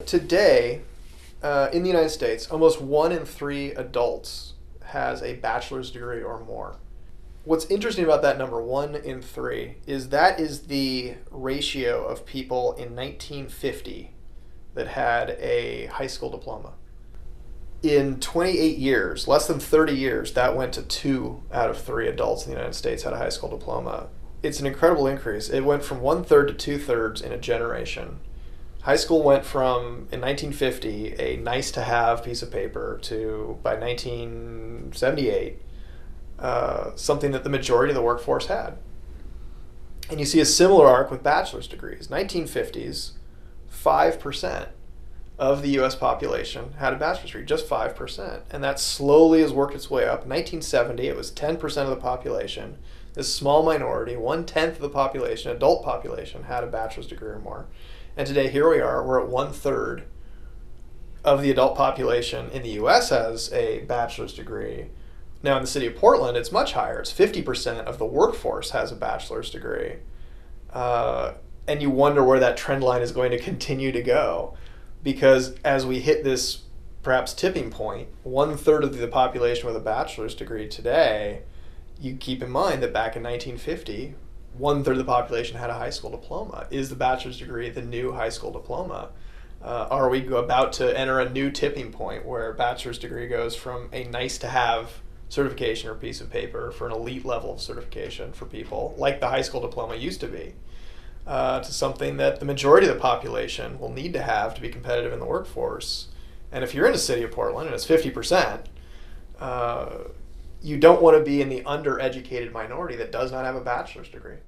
today, in the United States, almost 1 in 3 adults has a bachelor's degree or more. What's interesting about that number, 1 in 3, is that is the ratio of people in 1950 that had a high school diploma. In 28 years, less than 30 years, that went to 2 out of 3 adults in the United States had a high school diploma. It's an incredible increase. It went from 1/3 to 2/3 in a generation. High school went from, in 1950, a nice to have piece of paper to, by 1978, something that the majority of the workforce had. And you see a similar arc with bachelor's degrees. 1950s, 5% of the US population had a bachelor's degree, just 5%. And that slowly has worked its way up. 1970, it was 10% of the population. This small minority, 1/10 of the population, adult population, had a bachelor's degree or more. And today, here we are, we're at 1/3 of the adult population in the US has a bachelor's degree. Now, in the city of Portland, it's much higher. It's 50% of the workforce has a bachelor's degree. And you wonder where that trend line is going to continue to go. Because as we hit this perhaps tipping point, 1/3 of the population with a bachelor's degree today, you keep in mind that back in 1950, 1/3 of the population had a high school diploma. Is the bachelor's degree the new high school diploma? Are we about to enter a new tipping point where a bachelor's degree goes from a nice to have certification or piece of paper for an elite level of certification for people, like the high school diploma used to be, to something that the majority of the population will need to have to be competitive in the workforce? And if you're in the city of Portland and it's 50%, you don't want to be in the undereducated minority that does not have a bachelor's degree.